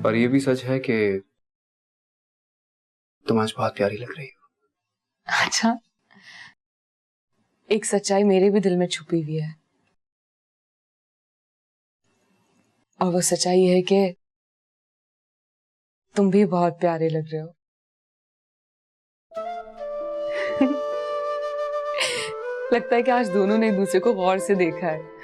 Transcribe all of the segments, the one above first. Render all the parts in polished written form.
और ये भी सच है कि तुम आज बहुत प्यारी लग रही हो। अच्छा, एक सच्चाई मेरे भी दिल में छुपी हुई है, और वो सच्चाई है कि तुम भी बहुत प्यारे लग रहे हो। लगता है कि आज दोनों ने एक दूसरे को गौर से देखा है।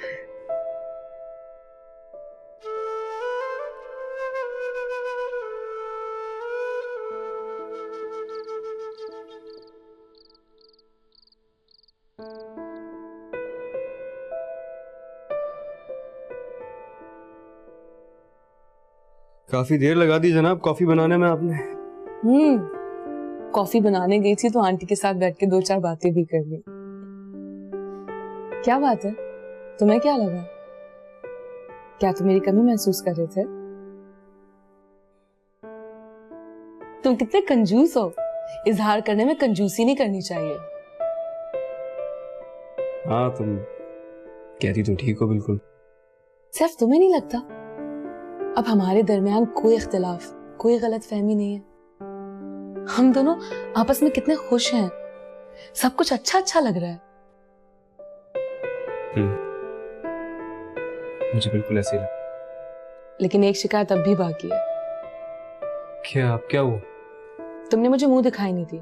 काफी देर लगा दी जनाब कॉफी बनाने में आपने। कॉफी बनाने गई थी तो आंटी के साथ बैठ के 2-4 बातें भी कर ली। क्या बात है, तुम्हें क्या लगा? क्या तुम मेरी कमी महसूस कर रहे थे? तुम कितने कंजूस हो, इजहार करने में कंजूसी नहीं करनी चाहिए। हाँ, तुम कहती तो ठीक हो बिल्कुल। सिर्फ तुम्हें नहीं लगता अब हमारे दरमियान कोई इख्तिलाफ, कोई गलतफहमी नहीं है? हम दोनों आपस में कितने खुश हैं, सब कुछ अच्छा अच्छा लग रहा है। मुझे बिल्कुल ऐसे ही लगा। लेकिन एक शिकायत अब भी बाकी है। क्या हुआ? तुमने मुझे मुंह दिखाई नहीं दी।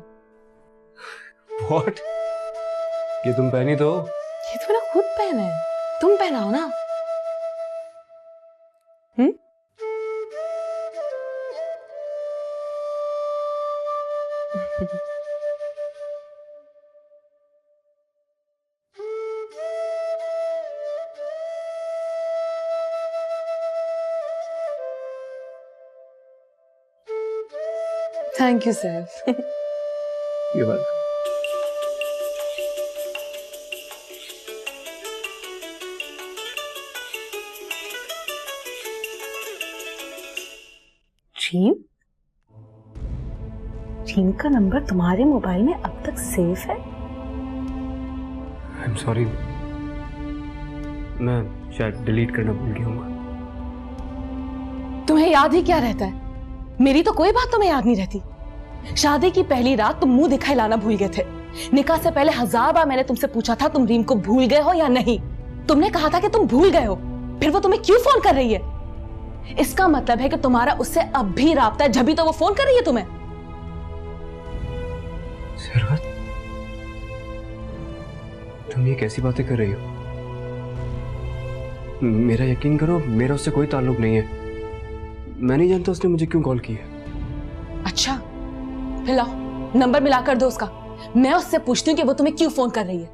What? ये तुम पहनी तो? ये तो मैंने खुद पहना है, तुम पहनाओ ना। Thank you Saif. ये बात टीम का नंबर तुम्हारे मोबाइल में अब तक सेफ है? आई एम सॉरी, मैं शायद डिलीट करना भूल गया हूँ। तुम्हें याद ही क्या रहता है? मेरी तो कोई बात तुम्हें याद नहीं रहती। शादी की पहली रात तुम मुंह दिखाई लाना भूल गए थे। निकाह से पहले 1000 बार मैंने तुमसे पूछा था तुम रीम को भूल गए हो या नहीं। तुमने कहा था कि तुम भूल गए हो, फिर वो तुम्हें क्यों फोन कर रही है? इसका मतलब है कि तुम्हारा उससे अब भी राब्ता है, जब तो वो फोन कर रही है तुम्हें। सरवत, तुम ये कैसी बातें कर रही हो? मेरा यकीन करो, मेरा उससे कोई ताल्लुक नहीं है। मैं नहीं जानता उसने मुझे क्यों कॉल की है। अच्छा, फिर लाओ नंबर मिला कर दो उसका, मैं उससे पूछती हूँ कि वो तुम्हें क्यों फोन कर रही है।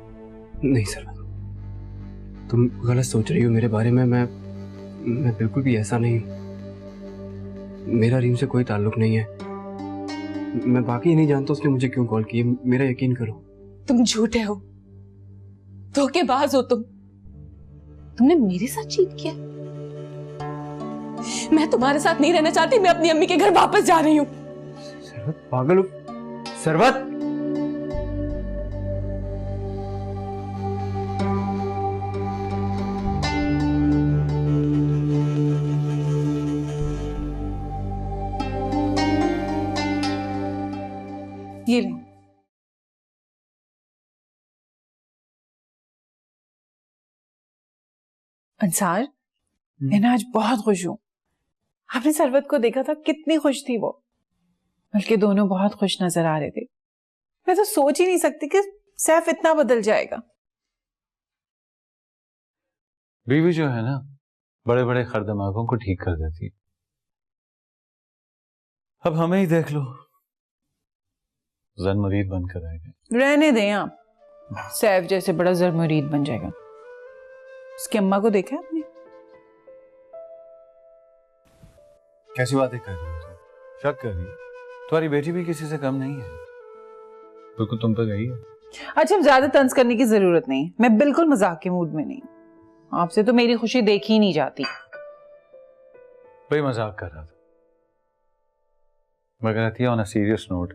नहीं सरवत, तुम गलत सोच रही हो मेरे बारे में। मैं बिल्कुल भी ऐसा नहीं हूं। मेरा रीम से कोई ताल्लुक नहीं है। मैं बाकी नहीं जानता उसने मुझे क्यों कॉल की है। मेरा यकीन करो। तुम झूठे हो, धोखेबाज हो तुमने मेरे साथ चीट किया। मैं तुम्हारे साथ नहीं रहना चाहती, मैं अपनी अम्मी के घर वापस जा रही हूँ। सरवत पागल हो? सरवत, ये ले। अंसार, मैं आज बहुत खुश हूँ। आपने सरवत को देखा था, कितनी खुश थी वो। बल्कि दोनों बहुत खुश नजर आ रहे थे। मैं तो सोच ही नहीं सकती कि सैफ इतना बदल जाएगा। बीवी जो है ना, बड़े बड़े खरदमागों को ठीक कर देती है। अब हमें ही देख लो, जन मरीद बनकर रह गए। रहने दें आप, सैफ जैसे बड़ा जर मरीद बन जाएगा। उसकी अम्मा को देखा है आपने? कैसी बातें कर रही हो तुम? शक कर रही हो? तुम्हारी बेटी भी किसी से कम नहीं है, बिल्कुल तुम पे गई है। अच्छा, अब ज्यादा तंज करने की जरूरत नहीं, मैं बिल्कुल मजाक के मूड में नहीं। आपसे तो मेरी खुशी देखी ही नहीं जाती। भाई मजाक कर रहा था, मगर Atiya on a serious note,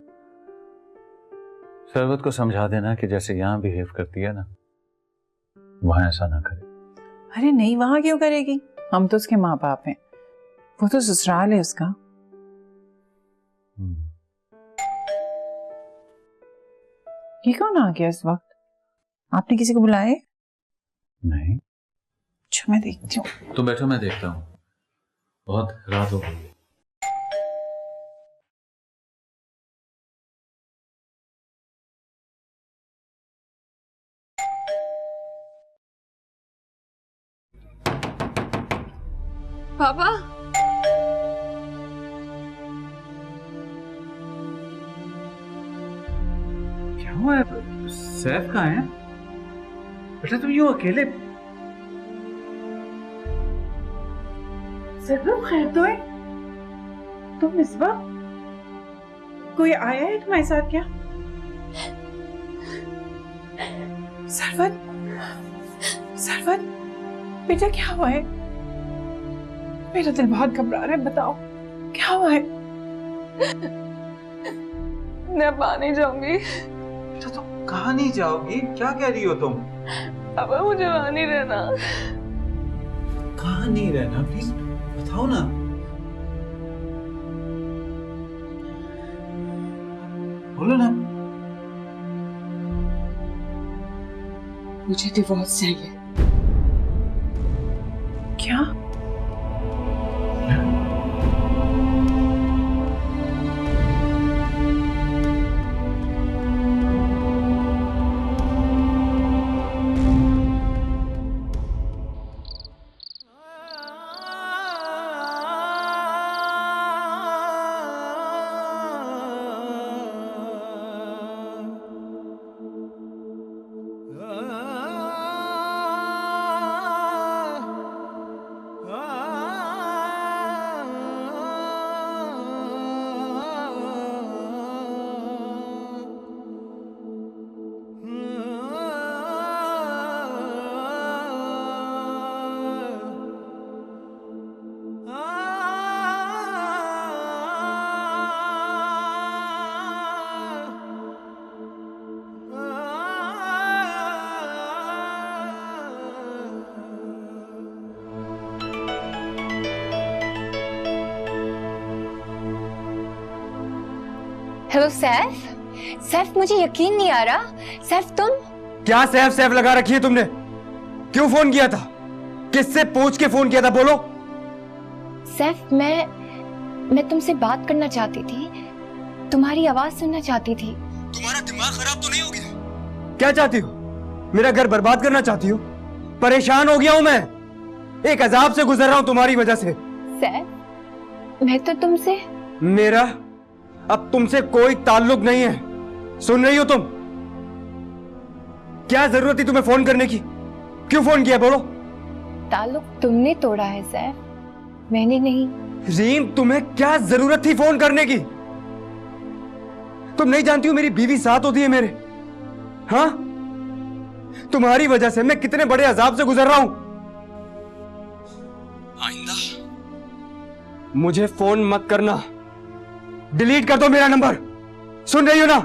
Sarwat को समझा देना कि जैसे यहां बिहेव करती है ना, वहां ऐसा ना करे। अरे नहीं, वहां क्यों करेगी? हम तो उसके माँ बाप हैं, वो तो ससुराल है उसका। ये कौन आ गया इस वक्त? आपने किसी को बुलाया है? नहीं। अच्छा मैं देखती हूँ। तुम बैठो, मैं देखता हूँ। बहुत रात हो गई है। पापा, क्या हुआ है? सैफ कहाँ है? बेटा तुम यूं अकेले? सरवत खैर तो है? तुम इस वक्त? कोई आया है तुम्हारे साथ क्या? सरवत, सरवत, बेटा क्या हुआ है? मेरा दिल बहुत घबरा रहा है, बताओ क्या हुआ है? मैं वहां नहीं जाऊंगी। बेटा तुम कहाँ नहीं जाओगी? क्या कह रही हो तुम? पापा मुझे वहां नहीं रहना। कहाँ नहीं रहना? प्लीज बताओ ना। बोलो ना। मुझे डिवोर्स चाहिए। क्या? हेलो सैफ, सैफ मुझे यकीन नहीं आ रहा। सैफ तुम? क्या सैफ सैफ लगा रखी है तुमने? क्यों फोन किया था? किससे पूछ के फोन किया था? बोलो। सैफ मैं तुमसे बात करना चाहती थी, तुम्हारी आवाज सुनना चाहती थी। तुम्हारा दिमाग खराब तो नहीं हो गया? क्या चाहती हो? मेरा घर बर्बाद करना चाहती हो? परेशान हो गया हूं मैं, एक अजाब से गुजर रहा हूं तुम्हारी वजह से। सैफ मैं तो तुमसे, मेरा अब तुमसे कोई ताल्लुक नहीं है। सुन रही हो तुम? क्या जरूरत थी तुम्हें फोन करने की? क्यों फोन किया? बोलो। ताल्लुक तुमने तोड़ा है सैफ, मैंने नहीं। रीम तुम्हें क्या जरूरत थी फोन करने की? तुम नहीं जानती हो मेरी बीवी साथ होती है मेरे। हाँ, तुम्हारी वजह से मैं कितने बड़े अजाब से गुजर रहा हूं। आइंदा मुझे फोन मत करना, डिलीट कर दो मेरा नंबर। सुन रही हो ना?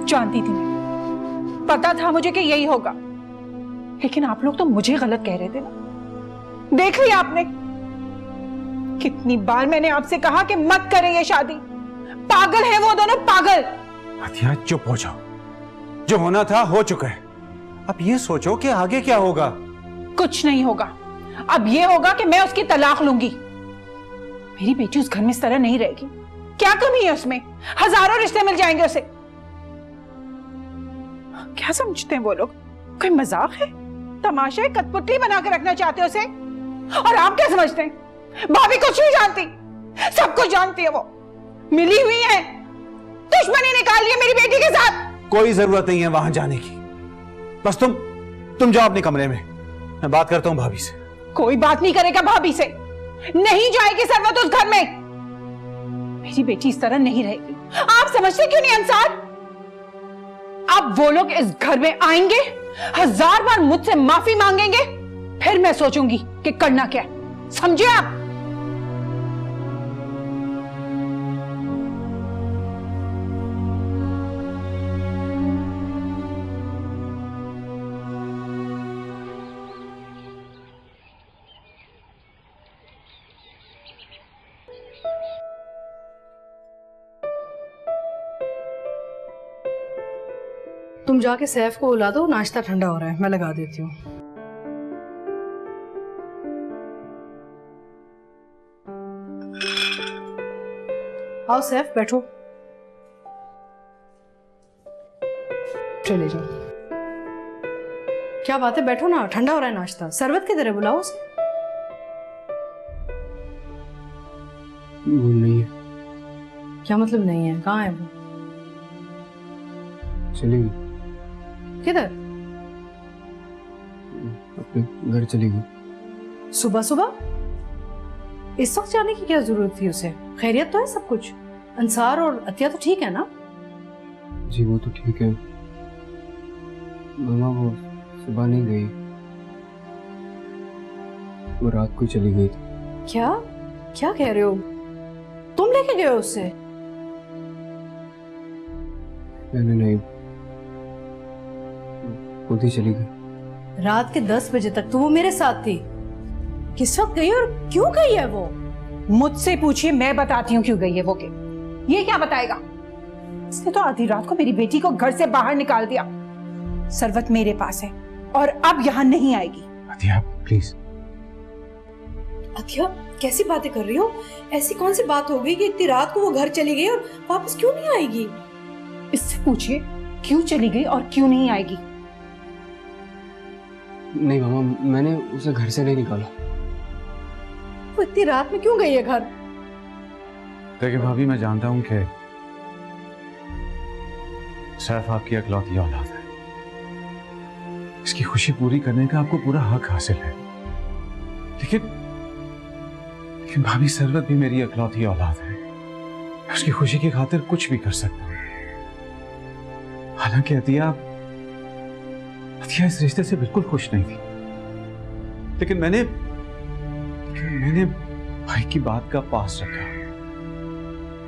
जानती थी मैं, पता था मुझे कि यही होगा, लेकिन आप लोग तो मुझे गलत कह रहे थे ना। देख लिया आपने, कितनी बार मैंने आपसे कहा कि मत करें ये शादी। पागल है वो दोनों, पागल। अतिया चुप हो जाओ, जो होना था हो चुका है। अब ये सोचो कि आगे क्या होगा। कुछ नहीं होगा। अब ये होगा कि मैं उसकी तलाक लूंगी। मेरी बेटी उस घर में इस तरह नहीं रहेगी। क्या कमी है उसमें? हजारों रिश्ते मिल जाएंगे उसे। क्या समझते हैं वो लोग? कोई मजाक है? तमाशा है? कठपुतली बना के रखना चाहते हो उसे? और आप क्या समझते हैं? भाभी कुछ नहीं जानती, सब कुछ जानती है। वो मिली हुई है, दुश्मनी निकाली है मेरी बेटी के साथ। कोई जरूरत नहीं है वहां जाने की। बस तुम जाओ अपने कमरे में, मैं बात करता हूं भाभी से। कोई बात नहीं करेगा भाभी से, नहीं जाएगी सरवत उस घर में। मेरी बेटी इस तरह नहीं रहेगी। आप समझते क्यों नहीं अंसार? अब वो लोग इस घर में आएंगे, 1000 बार मुझसे माफी मांगेंगे, फिर मैं सोचूंगी कि करना क्या है। समझे आप? तुम जाके सैफ को बुला दो, नाश्ता ठंडा हो रहा है, मैं लगा देती हूँ। आओ सैफ, बैठो। चले जाओ। क्या बात है, बैठो ना, ठंडा हो रहा है नाश्ता। शरबत किधर है, बुलाओ उसे। वो नहीं है। क्या मतलब नहीं है, कहाँ है वो? चली गई, किधर? अपने घर चली गई। सुबह सुबह? इस वक्त जाने की क्या जरूरत थी उसे? खैरियत तो है सब कुछ? अंसार और अतिया तो ठीक है ना? जी वो तो ठीक है मामा, वो सुबह नहीं गई, वो रात को ही चली गई थी। क्या क्या कह रहे हो? तुम लेके गए हो उससे? मैंने नहीं, खुद ही चली गई। रात के 10 बजे तक तो वो मेरे साथ थी। किस वक्त गई और क्यों गई है वो? मुझसे पूछिए, मैं बताती हूँ क्यों गई है वो के। ये क्या बताएगा? इसने तो आधी रात को मेरी बेटी को घर से बाहर निकाल दिया। सरवत मेरे पास है और अब यहाँ नहीं आएगी। अतिया प्लीज। अतिया कैसी बातें कर रही हो? ऐसी कौन सी बात हो गई कि इतनी रात को वो घर चली गई और वापस क्यों नहीं आएगी? इससे पूछिए क्यों चली गई और क्यों नहीं आएगी। नहीं मामा, मैंने उसे घर से नहीं निकाला। वो इतनी रात में क्यों गई है घर? देखिए भाभी, मैं जानता हूं कि सैफ आपकी इकलौती औलाद है। इसकी खुशी पूरी करने का आपको पूरा हक हासिल है, लेकिन भाभी सरवत भी मेरी इकलौती औलाद है। मैं उसकी खुशी की खातिर कुछ भी कर सकता हूं। हालांकि अतिया इस रिश्ते से बिल्कुल खुश नहीं थी, लेकिन मैंने भाई की बात का पास रखा,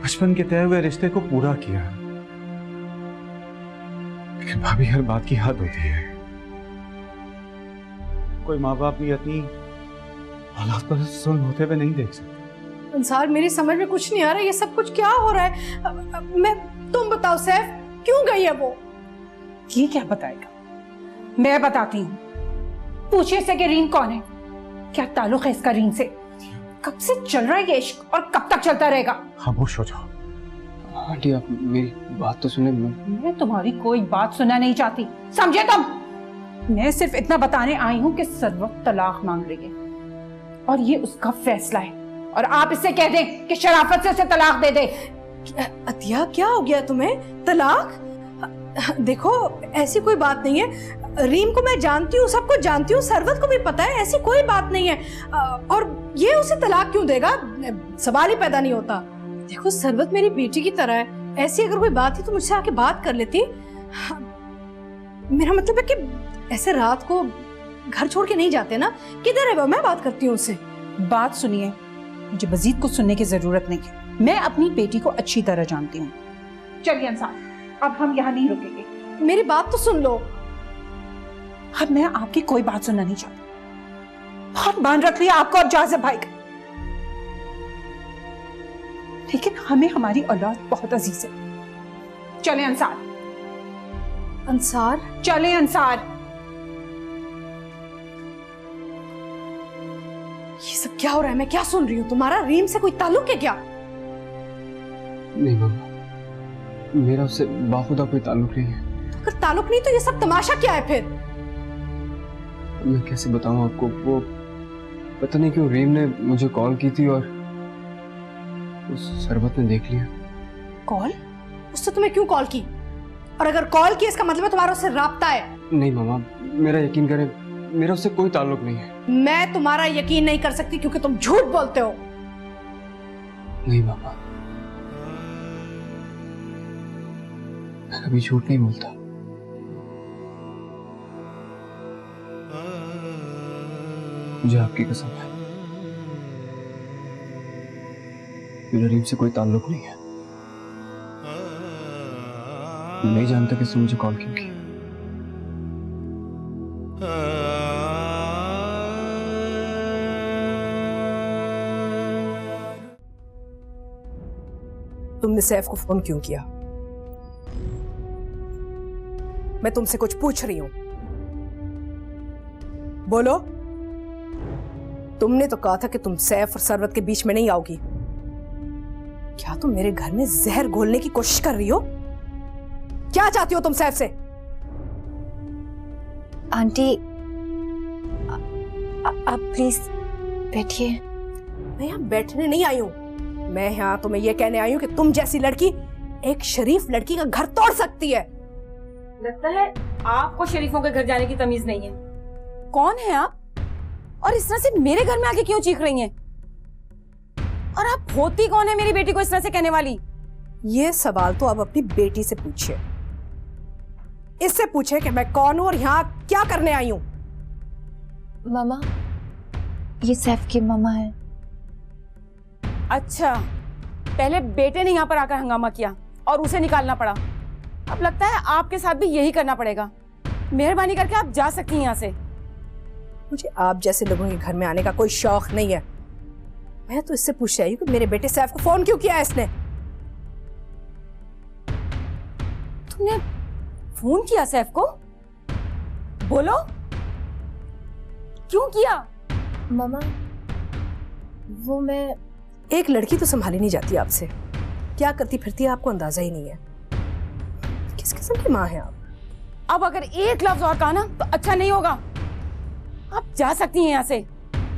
बचपन के तय हुए रिश्ते को पूरा किया। लेकिन भाभी, हर बात की हद होती है। कोई माँ बाप भी अपनी औलाद पर जुल्म होते हुए नहीं देख सकते। अंसार, मेरी समझ में कुछ नहीं आ रहा, ये सब कुछ क्या हो रहा है? तुम बताओ सैफ, क्यों गई है वो? ये क्या बताएगा? मैं बताती हूँ। पूछिए इससे कि रीन कौन है, क्या ताल्लुक है इसका रीन से, कब से चल रहा है ये इश्क और कब तक चलता रहेगा? खामोश हो जाओ। आंटी आप मेरी बात तो सुने। मैं तुम्हारी कोई बात सुनना नहीं चाहती, समझे तुम? मैं सिर्फ इतना बताने आई हूँ कि सरवत तलाक मांग रही है और ये उसका फैसला है, और आप इससे कह दें कि शराफत से उसे तलाक दे दे। अतिया क्या हो गया तुम्हें? तलाक? देखो ऐसी कोई बात नहीं है। रीम को मैं जानती हूँ, सबको जानती हूँ, सरवत को भी पता है, ऐसी कोई बात नहीं है। और ये उसे तलाक क्यों देगा? सवाल ही पैदा नहीं होता। देखो सरवत मेरी बेटी की तरह है, ऐसी अगर कोई बात थी तो मुझसे आके बात कर लेती। मेरा मतलब है कि ऐसे रात को घर छोड़ के नहीं जाते ना। किधर है वो? मैं बात करती हूँ उससे। बात सुनिए, मुझे मजीद कुछ सुनने की जरूरत नहीं है। मैं अपनी बेटी को अच्छी तरह जानती हूँ। चलिए अंसार, अब हम यहाँ नहीं रुकेंगे। मेरी बात तो सुन लो। अब मैं आपकी कोई बात सुनना नहीं चाहती। बहुत मान रख लिया आपको और जाज़िब भाई का, लेकिन हमें हमारी औलाद बहुत अजीज है। चले अंसार। अंसार? चले अंसार। ये सब क्या हो रहा है? मैं क्या सुन रही हूँ? तुम्हारा रीम से कोई ताल्लुक है क्या? नहीं मामा, मेरा उससे बाखुदा कोई ताल्लुक नहीं है। अगर ताल्लुक नहीं तो ये सब तमाशा क्या है फिर? मैं कैसे बताऊं आपको? वो पता नहीं क्यों रीम ने मुझे कॉल की थी और उस सरबत ने देख लिया। कॉल? उससे तुम्हें क्यों कॉल की? और अगर कॉल की इसका मतलब तुम्हारा उससे राब्ता है? नहीं मामा, मेरा यकीन करें, मेरा उससे कोई ताल्लुक नहीं है। मैं तुम्हारा यकीन नहीं कर सकती क्योंकि तुम झूठ बोलते हो। नहीं मामा, मैं कभी झूठ नहीं बोलता। मुझे आपकी कसम है। मेरा रीम से कोई ताल्लुक नहीं है। नहीं जानता कि उसने मुझे कॉल क्यों की। तुमने सैफ को फोन क्यों किया? मैं तुमसे कुछ पूछ रही हूं, बोलो। तुमने तो कहा था कि तुम सैफ और सरवत के बीच में नहीं आओगी। क्या तुम मेरे घर में जहर घोलने की कोशिश कर रही हो? क्या चाहती हो तुम सैफ से? आंटी आप प्लीज बैठिए। मैं यहां बैठने नहीं आई हूं, मैं यहां तुम्हें यह कहने आई हूं कि तुम जैसी लड़की एक शरीफ लड़की का घर तोड़ सकती है। लगता है आपको शरीफों के घर जाने की तमीज नहीं है। कौन है आप और इस तरह से मेरे घर में आके क्यों चीख रही हैं? और आप होती कौन है मेरी बेटी को इस तरह से कहने वाली? ये सवाल तो अब अपनी बेटी से पूछिए। इससे पूछे कि मैं कौन हूं और यहाँ क्या करने आई हूं। मामा, ये सैफ की मामा है। अच्छा, पहले बेटे ने यहाँ पर आकर हंगामा किया और उसे निकालना पड़ा। अब लगता है आपके साथ भी यही करना पड़ेगा। मेहरबानी करके आप जा सकती हैं यहाँ से। मुझे आप जैसे लोगों के घर में आने का कोई शौक नहीं है। मैं तो इससे पूछ रही हूँ कि मेरे बेटे सैफ को फोन क्यों किया है इसने? तुमने फोन किया सैफ को? बोलो, क्यों किया? मामा, वो मैं एक लड़की तो संभाली नहीं जाती आपसे। क्या करती फिरती है आपको अंदाजा ही नहीं है। किस किस्म की माँ है आप? अब अगर एक लफ्ज और कहा ना तो अच्छा नहीं होगा। आप जा सकती हैं यहाँ से।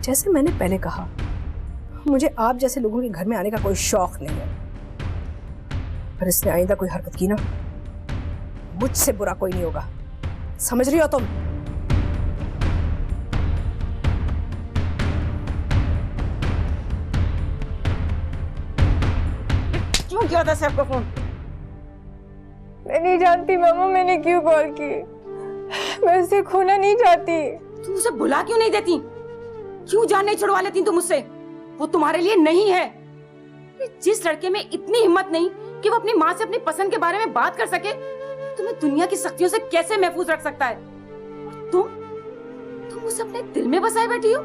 जैसे मैंने पहले कहा, मुझे आप जैसे लोगों के घर में आने का कोई शौक नहीं है। पर इसने आइंदा कोई हरकत की ना, मुझसे बुरा कोई नहीं होगा। समझ रही हो तुम? क्यों किया था सैफ को फोन? मैं नहीं जानती मामा मैंने क्यों कॉल की। मैं उसे खोना नहीं चाहती। तुम उसे बुला क्यों नहीं देती? क्यों जान नहीं छुड़वा लेती तुम मुझसे? वो तुम्हारे लिए नहीं है। जिस लड़के में इतनी हिम्मत नहीं कि वो अपनी माँ से अपनी पसंद के बारे में बात कर सके, तुम्हें दुनिया की सख्तियों से कैसे महफूज रख सकता है? तुम उसे अपने दिल में बसाए बैठी हो।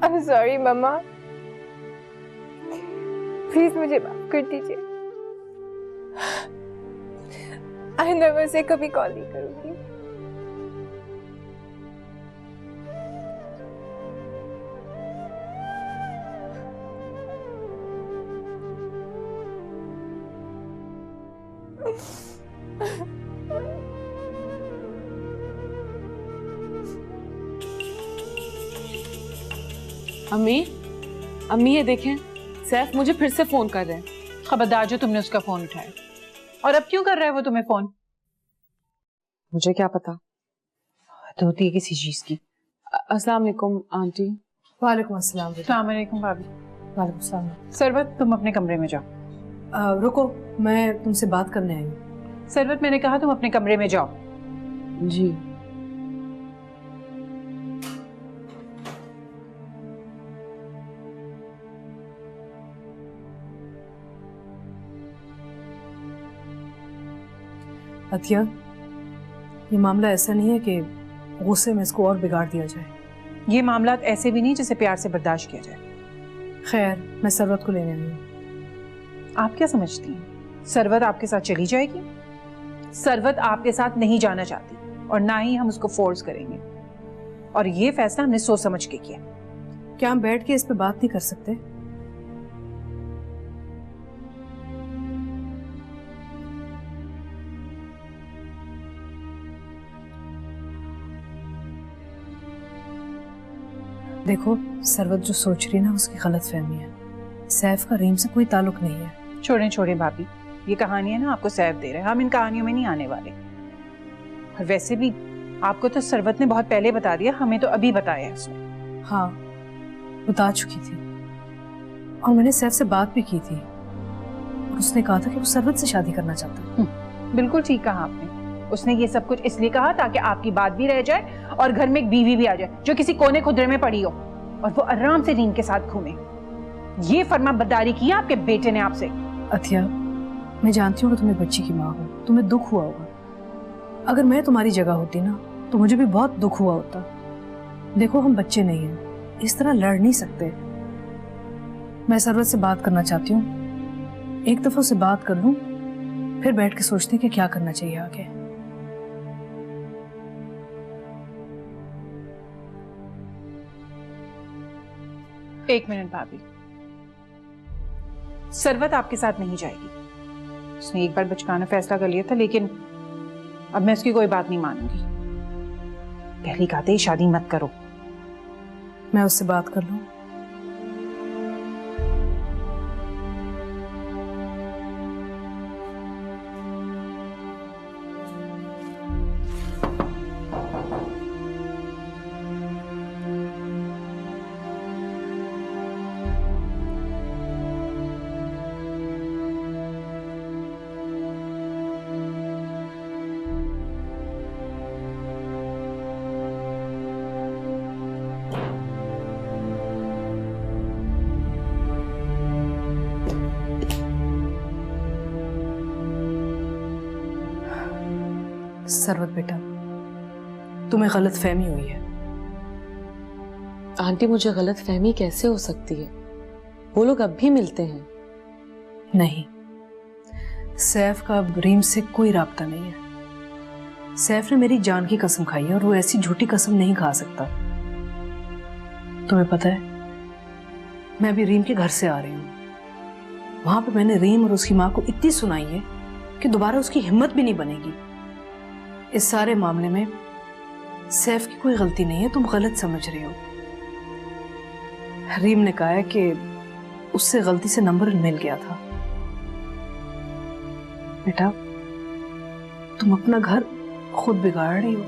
I'm sorry मामा, प्लीज मुझे माफ कर दीजिए। आइंदा मैं उसे कभी कॉल नहीं करूंगी। अम्मी ये देखें, सैफ मुझे फिर से फोन कर रहे हैं। खबरदार जो तुमने उसका फोन उठाया। और अब क्यों कर रहा है वो तुम्हें फोन? मुझे क्या पता। तो होती है किसी चीज की। अस्सलाम वालेकुम आंटी। वालेकुम अस्सलाम। अस्सलाम वालेकुम भाभी। वालेकुम अस्सलाम। सरवत, तुम अपने कमरे में जाओ। रुको, मैं तुमसे बात करने आई हूँ। सरवत, मैंने कहा तुम अपने कमरे में जाओ। जी। अतिया, ये मामला ऐसा नहीं है कि गुस्से में इसको और बिगाड़ दिया जाए। ये मामला ऐसे भी नहीं जिसे प्यार से बर्दाश्त किया जाए। खैर, मैं सरवत को लेने आई हूँ। आप क्या समझती हैं? सरवत आपके साथ चली जाएगी? सरवत आपके साथ नहीं जाना चाहती और ना ही हम उसको फोर्स करेंगे। और ये फैसला हमने सोच समझ के किया। क्या हम बैठ के इस पे बात नहीं कर सकते? देखो, सरवत जो सोच रही है ना, उसकी गलतफहमी है। सैफ का रीम से कोई ताल्लुक नहीं है। छोड़े भाभी, ये कहानी है ना आपको सैफ दे रहे हैं। हम इन कहानियों में नहीं आने वाले। और वैसे भी आपको तो सरवत ने बहुत पहले बता दिया, हमें तो अभी बताया उसने। हाँ, बता चुकी थी और मैंने सैफ से बात भी की थी और उसने कहा था कि वो सरवत से शादी करना चाहता है। बिल्कुल ठीक कहा आपने। उसने ये सब कुछ इसलिए कहा ताकि आपकी बात भी रह जाए और घर में एक बीवी भी आ जाए जो किसी कोने खुदरे में पड़ी हो और वो आराम से रीम के साथ घूमे। ये फर्मा बरदारी की आपके बेटे ने आपसे। अथिया, मैं जानती हूँ कि तुम एक बच्ची की माँ हो, तुम्हें दुख हुआ होगा। अगर मैं तुम्हारी जगह होती ना तो मुझे भी बहुत दुख हुआ होता। देखो, हम बच्चे नहीं हैं, इस तरह लड़ नहीं सकते। मैं सरवत से बात करना चाहती हूँ, एक दफा उससे बात कर लूं, फिर बैठ के सोचते हैं कि क्या करना चाहिए आगे। एक मिनट भाभी, सरवत आपके साथ नहीं जाएगी। उसने एक बार बचकाना फैसला कर लिया था, लेकिन अब मैं उसकी कोई बात नहीं मानूंगी। पहली कहते ही शादी मत करो। मैं उससे बात कर लूं? सरवत बेटा, तुम्हें गलत फहमी हुई है। आंटी, मुझे गलत फहमी कैसे हो सकती है? वो लोग अब भी मिलते हैं। नहीं, सैफ का अब रीम से कोई राब्ता नहीं है। सैफ ने मेरी जान की कसम खाई है और वो ऐसी झूठी कसम नहीं खा सकता। तुम्हें पता है, मैं अभी रीम के घर से आ रही हूँ। वहां पे मैंने रीम और उसकी माँ को इतनी सुनाई है कि दोबारा उसकी हिम्मत भी नहीं बनेगी। इस सारे मामले में सैफ की कोई गलती नहीं है, तुम गलत समझ रही हो। रीम ने कहा है कि उससे गलती से नंबर मिल गया था। बेटा, तुम अपना घर खुद बिगाड़ रही हो।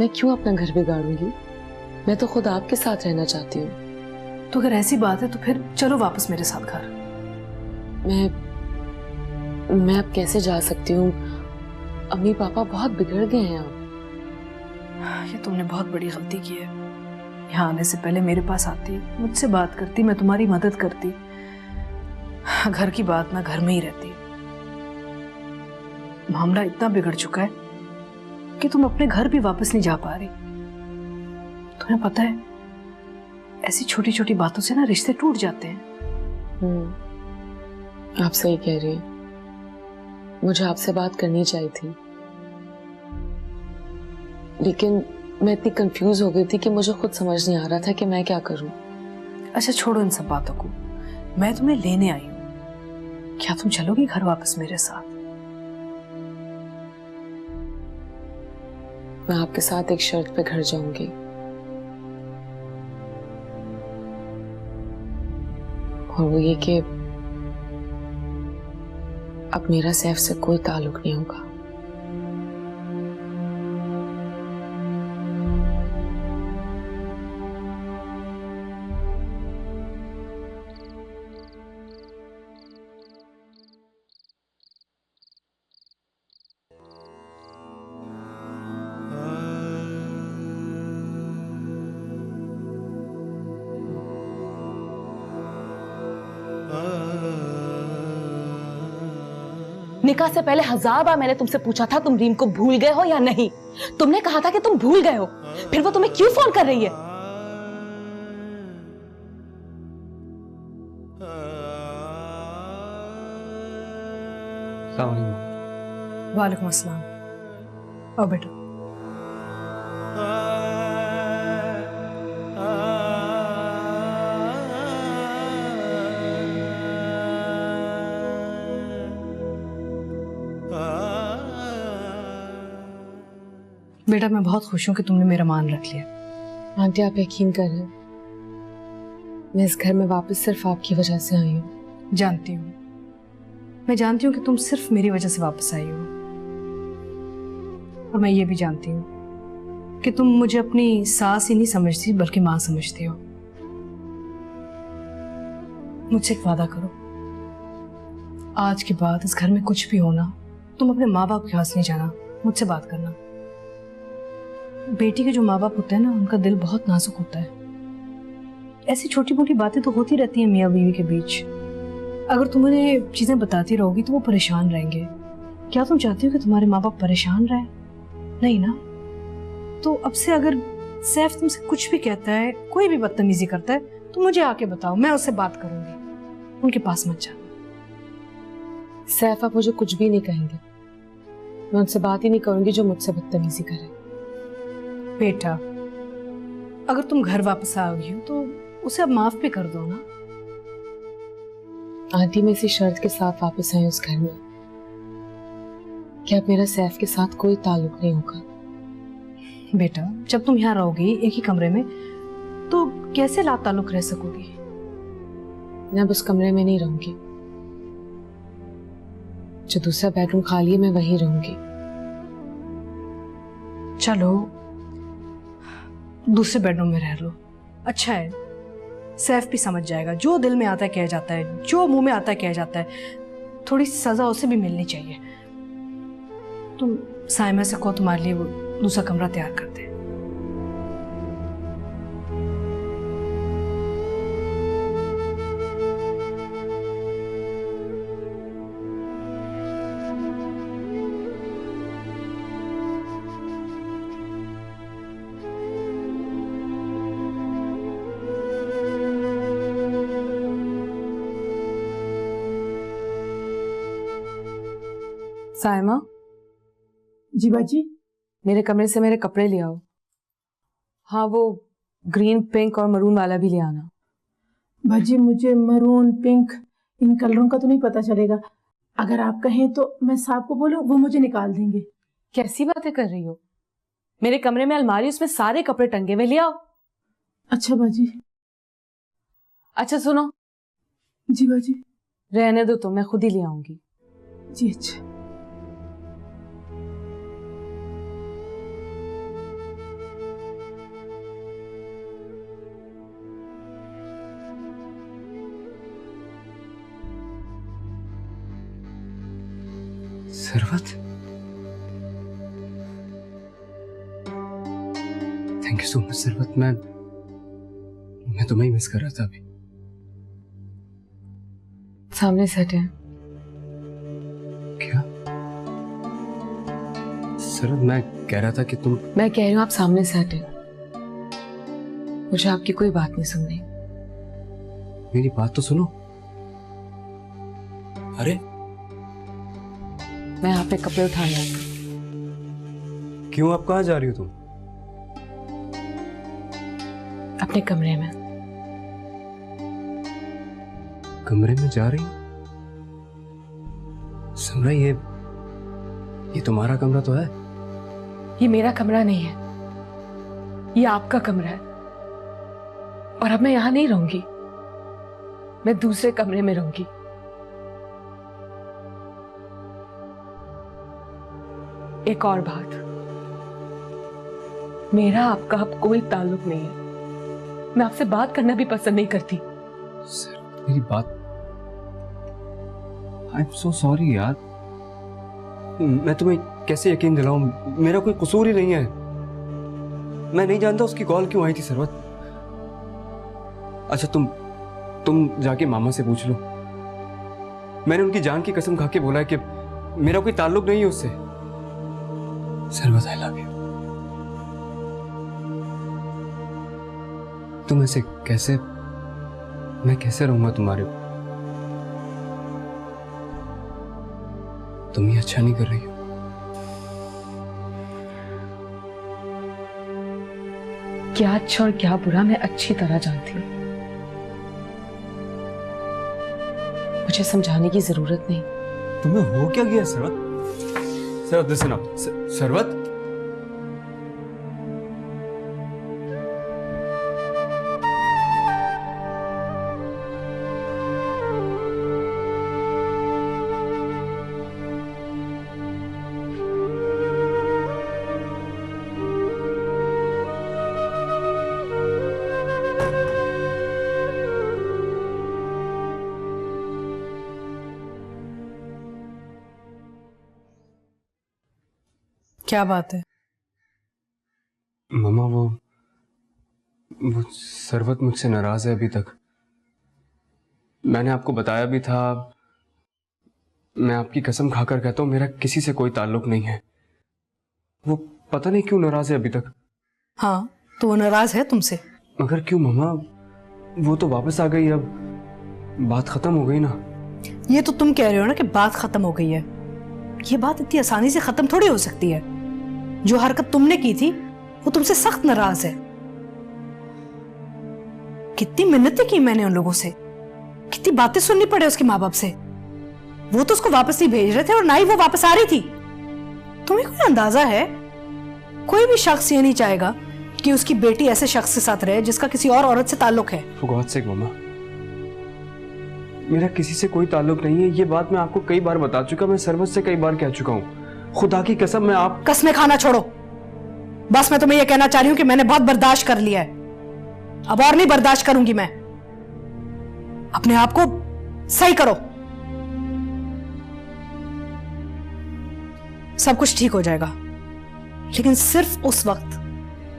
मैं क्यों अपना घर बिगाड़ूंगी? मैं तो खुद आपके साथ रहना चाहती हूँ। तो अगर ऐसी बात है तो फिर चलो वापस मेरे साथ घर। मैं अब कैसे जा सकती हूँ? अम्मी पापा बहुत बिगड़ गए हैं अब। ये तुमने बहुत बड़ी गलती की है। यहाँ आने से पहले मेरे पास आती, मुझसे बात करती, मैं तुम्हारी मदद करती। घर की बात ना घर में ही रहती। मामला इतना बिगड़ चुका है कि तुम अपने घर भी वापस नहीं जा पा रही। तुम्हें पता है, ऐसी छोटी छोटी बातों से ना रिश्ते टूट जाते हैं। आप सही कह रही हैं। मुझे आपसे बात करनी चाहिए थी, लेकिन मैं इतनी कंफ्यूज हो गई थी कि मुझे खुद समझ नहीं आ रहा था कि मैं क्या करूं। अच्छा, छोड़ो इन सब बातों को। मैं तुम्हें लेने आई हूं, क्या तुम चलोगी घर वापस मेरे साथ? मैं आपके साथ एक शर्त पे घर जाऊंगी। और वो ये कि अब मेरा सैफ से कोई ताल्लुक नहीं होगा। निकाह से पहले 1000 बार मैंने तुमसे पूछा था तुम रीम को भूल गए हो या नहीं। तुमने कहा था कि तुम भूल गए हो, फिर वो तुम्हें क्यों फोन कर रही है? वालेकुम अस्सलाम। आओ बेटा। बेटा, मैं बहुत खुश हूं कि तुमने मेरा मान रख लिया। आंटी, आप यकीन करें, मैं इस घर में वापस सिर्फ आपकी वजह से आई हूँ। जानती हूँ, मैं जानती हूँ कि तुम सिर्फ मेरी वजह से वापस आई हो। और मैं ये भी जानती हूँ कि तुम मुझे अपनी सास ही नहीं समझती बल्कि माँ समझती हो। मुझसे एक वादा करो, आज के बाद इस घर में कुछ भी होना, तुम अपने माँ बाप के पास नहीं जाना, मुझसे बात करना। बेटी के जो माँ बाप होते हैं ना, उनका दिल बहुत नाजुक होता है। ऐसी छोटी मोटी बातें तो होती रहती हैं मियाँ बीवी के बीच। अगर तुम उन्हें चीजें बताती रहोगी तो वो परेशान रहेंगे। क्या तुम चाहती हो कि तुम्हारे माँ बाप परेशान रहे? नहीं ना। तो अब से अगर सैफ तुमसे कुछ भी कहता है, कोई भी बदतमीजी करता है, तो मुझे आके बताओ, मैं उससे बात करूंगी। उनके पास मत जाना। सैफ आप मुझे कुछ भी नहीं कहेंगे, मैं उनसे बात ही नहीं करूंगी जो मुझसे बदतमीजी करे। बेटा, अगर तुम घर वापस आ गई हो तो उसे अब माफ भी कर दो ना। आंटी मैं इसी शर्त के साथ वापस आई उस घर में कि अब मेरा सैफ के साथ कोई ताल्लुक नहीं होगा। बेटा, जब तुम यहाँ रहोगी एक ही कमरे में तो कैसे ला ताल्लुक रह सकोगी? मैं अब उस कमरे में नहीं रहूंगी, जो दूसरा बेडरूम खाली है मैं वहीं रहूंगी। चलो दूसरे बेडरूम में रह लो, अच्छा है। सैफ भी समझ जाएगा, जो दिल में आता है कह जाता है, जो मुंह में आता है कह जाता है। थोड़ी सजा उसे भी मिलनी चाहिए। तुम साइमा से कहो तुम्हारे लिए वो दूसरा कमरा तैयार कर दे। साइमा, जी बाजी। मेरे कमरे से मेरे कपड़े ले आओ। हाँ, वो ग्रीन, पिंक और मरून वाला भी ले आना। बाजी मुझे मरून, पिंक इन कलरों का तो नहीं पता चलेगा। अगर आप कहें तो मैं साहब को बोलूं, वो मुझे निकाल देंगे। कैसी बातें कर रही हो? मेरे कमरे में अलमारी, उसमें सारे कपड़े टंगे हुए, ले आओ। अच्छा बाजी। अच्छा सुनो। जी बाजी। रहने दो, तो मैं खुद ही ले आऊंगी। जी अच्छा। Sarwat, thank you so much Sarwat. मैं तुम्हें ही मिस कर रहा था अभी। सामने सेट है। क्या सरवत, मैं कह रहा था कि तुम। मैं कह रही हूँ आप सामने सेट है। मुझे आपकी कोई बात नहीं सुननी। मेरी बात तो सुनो। अरे मैं यहाँ पे कपड़े उठाने आई हूँ। क्यों, आप कहाँ जा रही हो तुम? अपने कमरे में। कमरे में जा रही? समरा, ये तुम्हारा कमरा तो है। ये मेरा कमरा नहीं है, ये आपका कमरा है। और अब मैं यहाँ नहीं रहूंगी, मैं दूसरे कमरे में रहूंगी। एक और बात, मेरा आपका अब कोई ताल्लुक नहीं है। मैं आपसे बात करना भी पसंद नहीं करती। सर, मेरी बात। आई एम सो सॉरी यार। मैं तुम्हें कैसे यकीन दिलाऊं? मेरा कोई कसूर ही नहीं है। मैं नहीं जानता उसकी कॉल क्यों आई थी सरवत। अच्छा तुम जाके मामा से पूछ लो। मैंने उनकी जान की कसम खा के बोला है कि मेरा कोई ताल्लुक नहीं है उससे। Sarwat, I love you. तुम ऐसे कैसे, मैं कैसे रहूंगा तुम्हारे? तुम ही अच्छा नहीं कर रही हो। क्या अच्छा और क्या बुरा मैं अच्छी तरह जानती हूँ। मुझे समझाने की जरूरत नहीं। तुम्हें हो क्या गया सरवत? Sarwat listen up. सरवत, क्या बात है? मामा, वो वो सरवत मुझसे नाराज है अभी तक। मैंने आपको बताया भी था, मैं आपकी कसम खाकर कहता हूँ मेरा किसी से कोई ताल्लुक नहीं है। वो पता नहीं क्यों नाराज है अभी तक। हाँ, तो वो नाराज है तुमसे? मगर क्यों मम्मा? वो तो वापस आ गई, अब बात खत्म हो गई ना। ये तो तुम कह रहे हो ना कि बात खत्म हो गई है। ये बात इतनी आसानी से खत्म थोड़ी हो सकती है। जो हरकत तुमने की थी वो तुमसे सख्त नाराज है। कितनी मिन्नतें की मैंने उन लोगों से, कितनी बातें सुननी पड़े उसके माँ बाप से। वो तो उसको वापस नहीं भेज रहे थे और ना ही वो वापस आ रही थी। तुम्हें कोई अंदाजा है? कोई भी शख्स ये नहीं चाहेगा कि उसकी बेटी ऐसे शख्स के साथ रहे जिसका किसी और औरत से ताल्लुक है। For God's sake मम्मा, मेरा किसी से कोई ताल्लुक नहीं है। ये बात मैं आपको कई बार बता चुका, मैं सरवत से कई बार कह चुका हूँ। खुदा की कसम मैं आप कसमें खाना छोड़ो। बस मैं तुम्हें यह कहना चाह रही हूँ कि मैंने बहुत बर्दाश्त कर लिया है, अब और नहीं बर्दाश्त करूंगी मैं। अपने आप को सही करो, सब कुछ ठीक हो जाएगा। लेकिन सिर्फ उस वक्त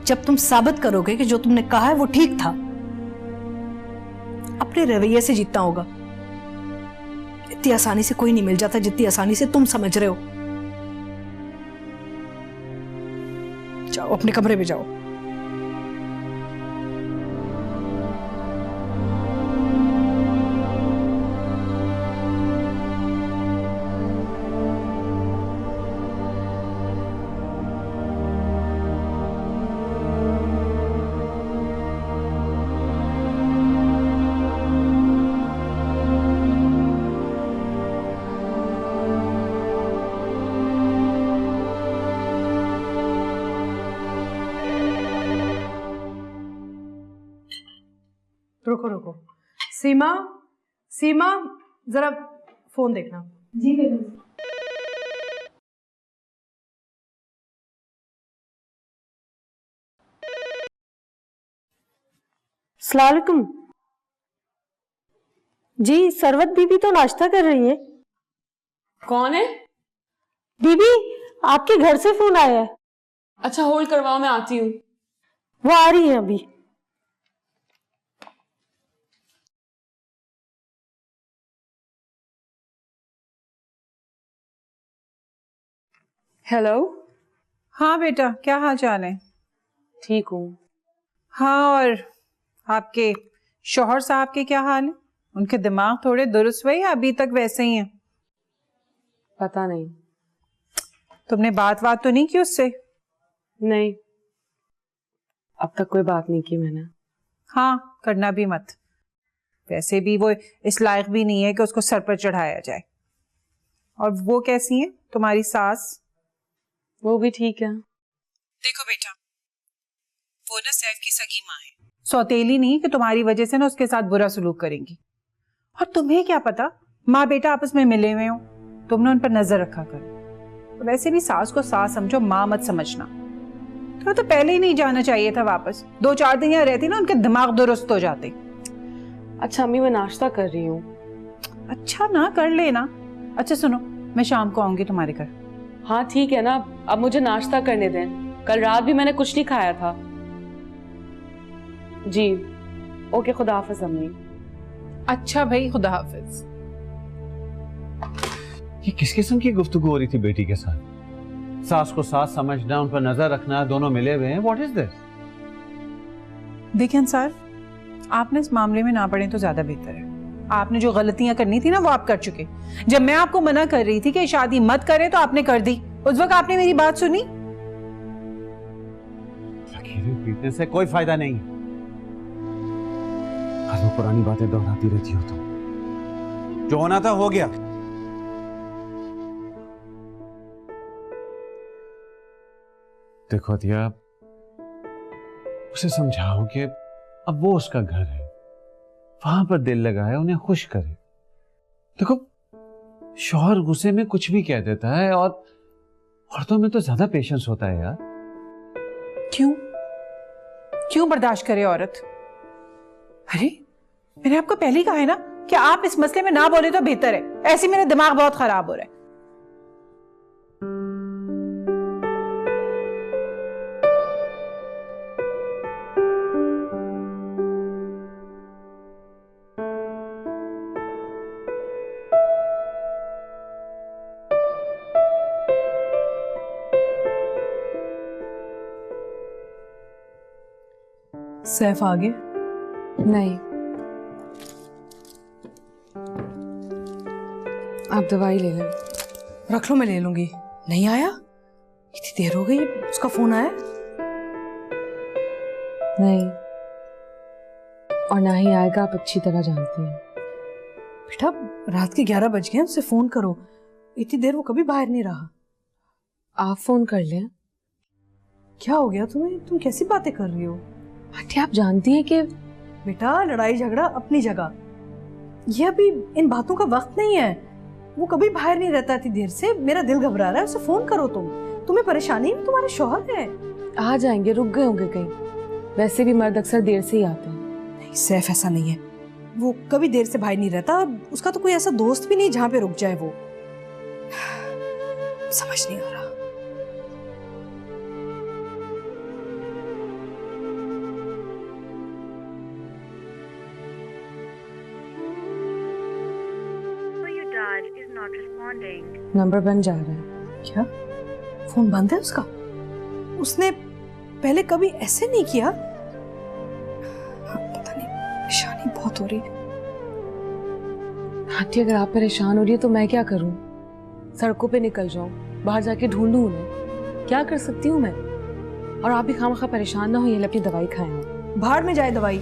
जब तुम साबित करोगे कि जो तुमने कहा है वो ठीक था। अपने रवैये से जीतना होगा। इतनी आसानी से कोई नहीं मिल जाता जितनी आसानी से तुम समझ रहे हो। जाओ अपने कमरे में जाओ। रुको रुको, सीमा सीमा जरा फोन देखना। जी बेगम। अस्सलाम वालेकुम जी। सरवत बीबी तो नाश्ता कर रही है। कौन है? बीबी आपके घर से फोन आया है। अच्छा होल्ड करवाओ, मैं आती हूँ। वो आ रही है अभी। हेलो। हाँ बेटा, क्या हाल चाल है? ठीक हूँ। हाँ, और आपके शौहर साहब के क्या हाल है? उनके दिमाग थोड़े दुरुस्त हुए या अभी तक वैसे ही हैं? पता नहीं। तुमने बात तो नहीं की उससे? नहीं, अब तक कोई बात नहीं की मैंने। हाँ, करना भी मत। वैसे भी वो इस लायक भी नहीं है कि उसको सर पर चढ़ाया जाए। और वो कैसी है तुम्हारी सास? वो भी ठीक है। देखो बेटा, वो ना सैफ की सगी माँ है, सौतेली नहीं कि तुम्हारी वजह से ना उसके साथ बुरा सलूक करेंगी। और तुम्हें क्या पता, माँ बेटा आपस में मिले हुए हो, तुमने उन पर नजर रखा करो। वैसे भी सास को सास समझो, माँ मत समझना। तो पहले ही नहीं जाना चाहिए था वापस। 2-4 दिन यहाँ रहती ना, उनके दिमाग दुरुस्त हो जाते। अच्छा अम्मी, मैं नाश्ता कर रही हूँ। अच्छा ना, कर लेना। अच्छा सुनो, मैं शाम को आऊंगी तुम्हारे घर। हाँ ठीक है ना, अब मुझे नाश्ता करने दें। कल रात भी मैंने कुछ नहीं खाया था। जी ओके, खुदा हाफिज अम्मी। अच्छा भाई, खुदा हाफिज। ये किस किस्म की गुफ्तगू हो रही थी बेटी के साथ? सास को सास समझना, उन पर नजर रखना, दोनों मिले हुए हैं। What is this? देखिए अंसार, आपने इस मामले में ना पड़े तो ज्यादा बेहतर है। आपने जो गलतियां करनी थी ना वो आप कर चुके। जब मैं आपको मना कर रही थी कि शादी मत करें तो आपने कर दी। उस वक्त आपने मेरी बात सुनी? लकीरें पीटने से कोई फायदा नहीं। हर वो पुरानी बातें दोहराती रहती हो तुम। जो होना था हो गया। देखो दिया, उसे समझाओ कि अब वो उसका घर है, वहां पर दिल लगाए, उन्हें खुश करे। देखो, शौहर गुस्से में कुछ भी कह देता है, और औरतों में तो ज्यादा पेशेंस होता है यार। क्यों बर्दाश्त करे औरत? अरे मैंने आपको पहले ही कहा है ना कि आप इस मसले में ना बोले तो बेहतर है। ऐसे मेरा दिमाग बहुत खराब हो रहा है। सैफ आ गया? नहीं, आप दवाई ले लें। रख लो, मैं ले लूंगी। नहीं आया? इतनी देर हो गई, उसका फोन आया? नहीं, और ना ही आएगा, आप अच्छी तरह जानती हैं। बेटा रात के 11 बज गए, उससे फोन करो। इतनी देर वो कभी बाहर नहीं रहा। आप फोन कर लें। क्या हो गया तुम्हें? तुम कैसी बातें कर रही हो? आंटी आप जानती हैं कि बेटा लड़ाई झगड़ा अपनी जगह, ये अभी इन बातों का वक्त नहीं है। वो कभी बाहर नहीं रहता इतनी देर से। मेरा दिल घबरा रहा है, उसे फोन करो। तुम्हें परेशानी है? तुम्हारे शौहर है। आ जाएंगे, रुक गए होंगे कहीं। वैसे भी मर्द अक्सर देर से ही आते हैं। नहीं सैफ, ऐसा नहीं है। वो कभी देर से बाहर नहीं रहता। उसका तो कोई ऐसा दोस्त भी नहीं जहाँ पे रुक जाए वो। समझ नहीं आ रहा। नंबर बन जा रहा है। क्या फोन बंद है उसका? उसने पहले कभी ऐसे नहीं किया। पता नहीं, परेशानी बहुत हो रही है। आंटी अगर आप परेशान हो रही है तो मैं क्या करूं? सड़कों पे निकल जाऊं, बाहर जाके ढूंढूं उन्हें? क्या कर सकती हूँ मैं? और आप भी खामखा परेशान ना हो, ये अपनी दवाई खाएं। भाड़ में जाए दवाई।